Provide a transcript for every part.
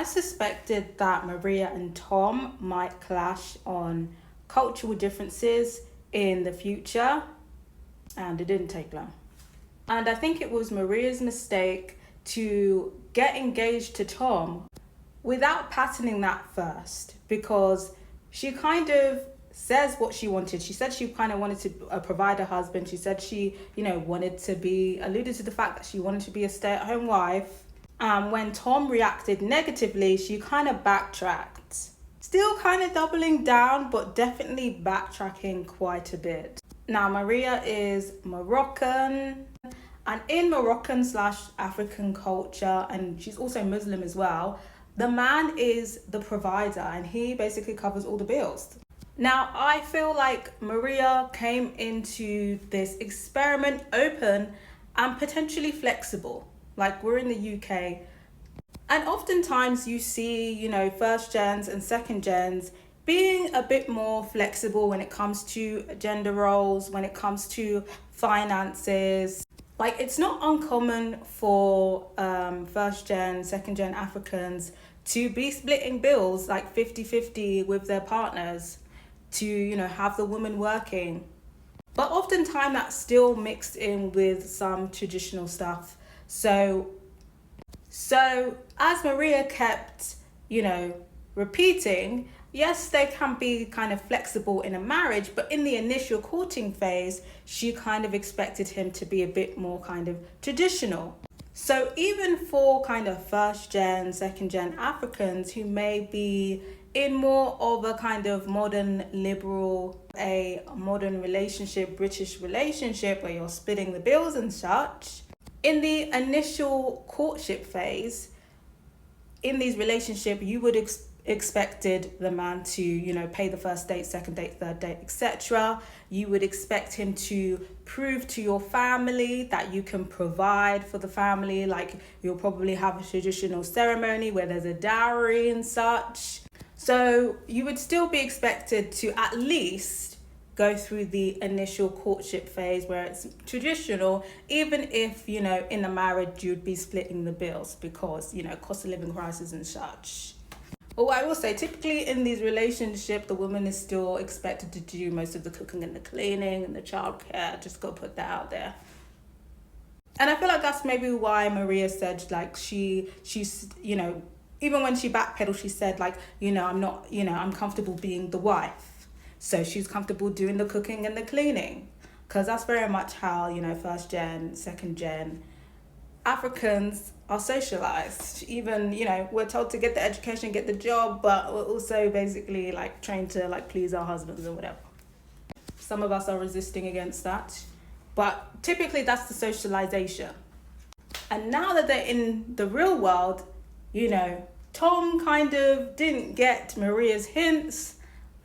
suspected that Maria and Tom might clash on cultural differences in the future, and it didn't take long. And I think it was Maria's mistake to get engaged to Tom without patterning that first, because she kind of says what she wanted. She said she kind of wanted to provide a husband. She said she, alluded to the fact that she wanted to be a stay-at-home wife. When Tom reacted negatively, she kind of backtracked. Still kind of doubling down, but definitely backtracking quite a bit. Now, Maria is Moroccan, and in Moroccan/African culture, and she's also Muslim as well, the man is the provider and he basically covers all the bills. Now, I feel like Maria came into this experiment open and potentially flexible. Like, we're in the UK, and oftentimes you see, first gens and second gens being a bit more flexible when it comes to gender roles, when it comes to finances. Like, it's not uncommon for first gen, second gen Africans to be splitting bills like 50-50 with their partners, to, have the woman working. But oftentimes that's still mixed in with some traditional stuff. So as Maria kept, repeating, yes, they can be kind of flexible in a marriage, but in the initial courting phase, she kind of expected him to be a bit more kind of traditional. So even for kind of first gen, second gen Africans who may be in more of a kind of modern liberal, a modern relationship, British relationship where you're splitting the bills and such, in the initial courtship phase, in these relationships, you would expected the man to, pay the first date, second date, third date, etc. You would expect him to prove to your family that you can provide for the family. Like, you'll probably have a traditional ceremony where there's a dowry and such. So you would still be expected to at least go through the initial courtship phase where it's traditional, even if, in the marriage you'd be splitting the bills because, cost of living crisis and such. But what I will say, typically in these relationships, the woman is still expected to do most of the cooking and the cleaning and the childcare. Just go put that out there. And I feel like that's maybe why Maria said, like, she's, even when she backpedaled, she said, like, I'm comfortable being the wife. So she's comfortable doing the cooking and the cleaning. Because that's very much how, first gen, second gen Africans are socialized. Even, we're told to get the education, get the job, but we're also basically like trained to like please our husbands or whatever. Some of us are resisting against that, but typically that's the socialization. And now that they're in the real world, Tom kind of didn't get Maria's hints,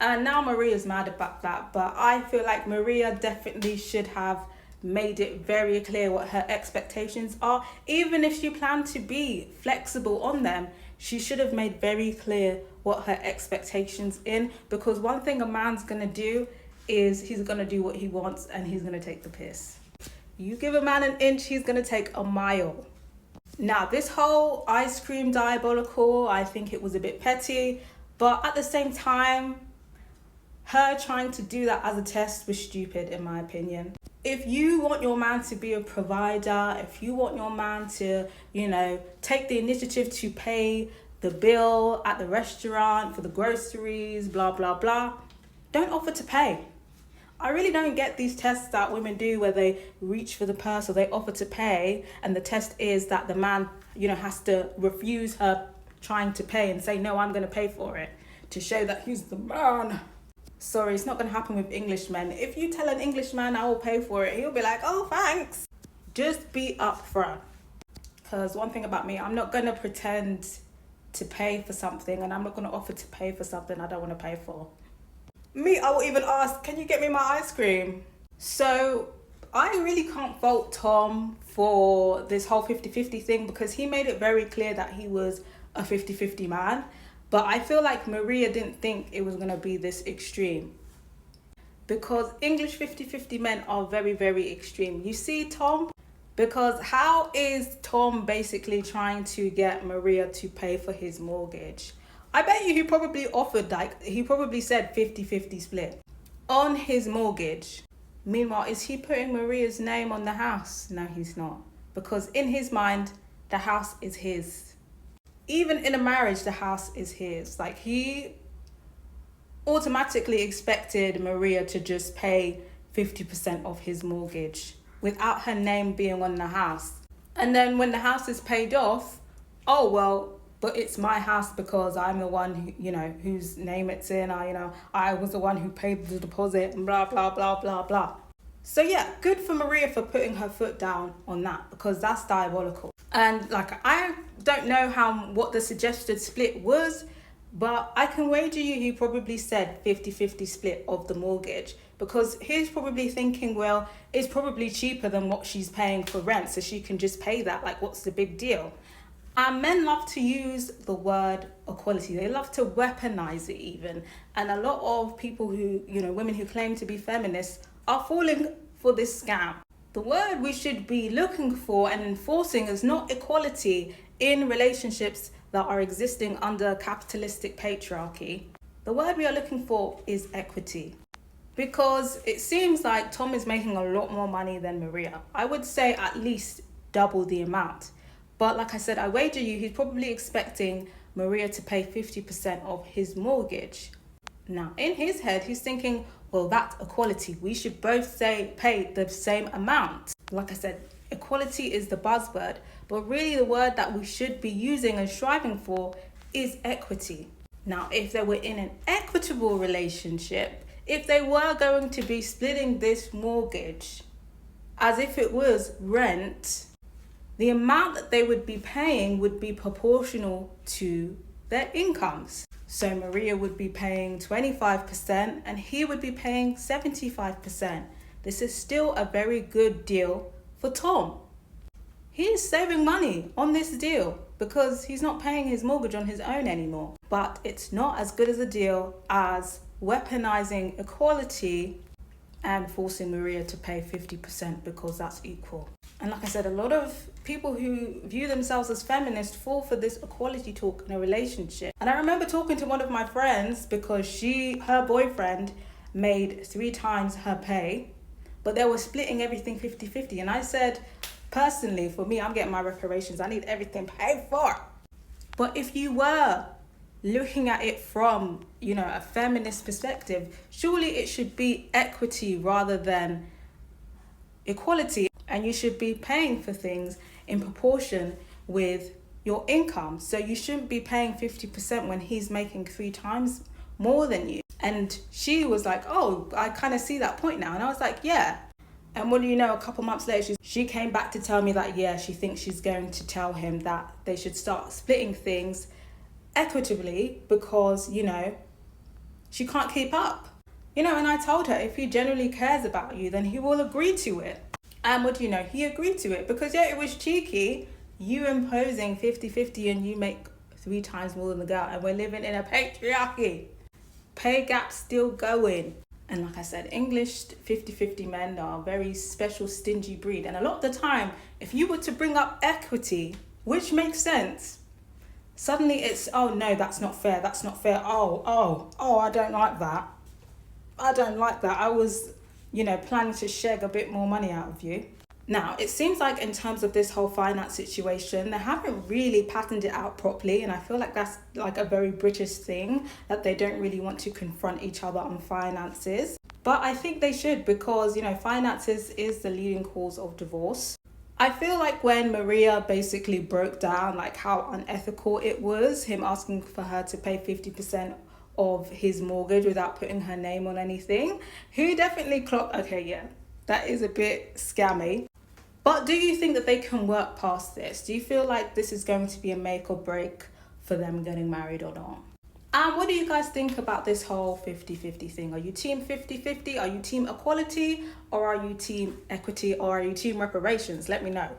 and now Maria's mad about that. But I feel like Maria definitely should have made it very clear what her expectations are. Even if she planned to be flexible on them, she should have made very clear what her expectations in, because one thing a man's gonna do is he's gonna do what he wants and he's gonna take the piss. You give a man an inch, he's gonna take a mile. Now, this whole ice cream diabolical, I think it was a bit petty, but at the same time, her trying to do that as a test was stupid, in my opinion. If you want your man to be a provider, if you want your man to, take the initiative to pay the bill at the restaurant for the groceries, blah, blah, blah, don't offer to pay. I really don't get these tests that women do where they reach for the purse or they offer to pay, and the test is that the man, has to refuse her trying to pay and say, no, I'm going to pay for it, to show that he's the man. Sorry, it's not going to happen with Englishmen. If you tell an Englishman I will pay for it, he'll be like, oh, thanks. Just be upfront. Because one thing about me, I'm not going to pretend to pay for something, and I'm not going to offer to pay for something I don't want to pay for. Me, I will even ask, can you get me my ice cream? So I really can't fault Tom for this whole 50-50 thing, because he made it very clear that he was a 50-50 man. But I feel like Maria didn't think it was going to be this extreme, because English 50-50 men are very, very extreme. You see Tom Because how is Tom basically trying to get Maria to pay for his mortgage? I bet you he probably offered, like, he probably said 50-50 split on his mortgage. Meanwhile, is he putting Maria's name on the house? No, he's not. Because in his mind, the house is his. Even in a marriage, the house is his. Like, he automatically expected Maria to just pay 50% of his mortgage without her name being on the house. And then when the house is paid off, oh, well, but it's my house because I'm the one who, whose name it's in. I was the one who paid the deposit and blah, blah, blah, blah, blah. So yeah, good for Maria for putting her foot down on that, because that's diabolical. And like, I don't know what the suggested split was, but I can wager you he probably said 50-50 split of the mortgage, because he's probably thinking, well, it's probably cheaper than what she's paying for rent, so she can just pay that. Like, what's the big deal? And men love to use the word equality. They love to weaponize it even. And a lot of people who, women who claim to be feminists are falling for this scam. The word we should be looking for and enforcing is not equality in relationships that are existing under capitalistic patriarchy. The word we are looking for is equity. Because it seems like Tom is making a lot more money than Maria. I would say at least double the amount. But like I said, I wager you he's probably expecting Maria to pay 50% of his mortgage. Now, in his head, he's thinking, well, that's equality. We should both pay the same amount. Like I said, equality is the buzzword, but really the word that we should be using and striving for is equity. Now, if they were in an equitable relationship, if they were going to be splitting this mortgage as if it was rent, the amount that they would be paying would be proportional to their incomes. So Maria would be paying 25% and he would be paying 75%. This is still a very good deal for Tom. He's saving money on this deal because he's not paying his mortgage on his own anymore. But it's not as good as a deal as weaponizing equality and forcing Maria to pay 50% because that's equal. And like I said, a lot of people who view themselves as feminists fall for this equality talk in a relationship. And I remember talking to one of my friends because her boyfriend made 3 times her pay, but they were splitting everything 50-50. And I said, personally, for me, I'm getting my reparations. I need everything paid for. But if you were looking at it from, a feminist perspective, surely it should be equity rather than equality. And you should be paying for things in proportion with your income. So you shouldn't be paying 50% when he's making 3 times more than you. And she was like, oh, I kind of see that point now. And I was like, yeah. And what do you know, a couple months later, she came back to tell me that, yeah, she thinks she's going to tell him that they should start splitting things equitably because, she can't keep up. And I told her if he genuinely cares about you, then he will agree to it. And what do you know? He agreed to it because, yeah, it was cheeky. You imposing 50-50 and you make 3 times more than the girl. And we're living in a patriarchy. Pay gap still going. And like I said, English 50-50 men are a very special, stingy breed. And a lot of the time, if you were to bring up equity, which makes sense, suddenly it's, oh, no, that's not fair. That's not fair. Oh, I don't like that. I was planning to shag a bit more money out of you. Now, it seems like in terms of this whole finance situation, they haven't really patterned it out properly. And I feel like that's like a very British thing, that they don't really want to confront each other on finances. But I think they should because, finances is the leading cause of divorce. I feel like when Maria basically broke down like how unethical it was, him asking for her to pay 50% of his mortgage without putting her name on anything, he definitely clocked, okay, yeah, that is a bit scammy. But do you think that they can work past this? Do you feel like this is going to be a make or break for them getting married or not? And what do you guys think about this whole 50-50 thing? Are you team 50-50? Are you team equality? Or are you team equity? Or are you team reparations? Let me know.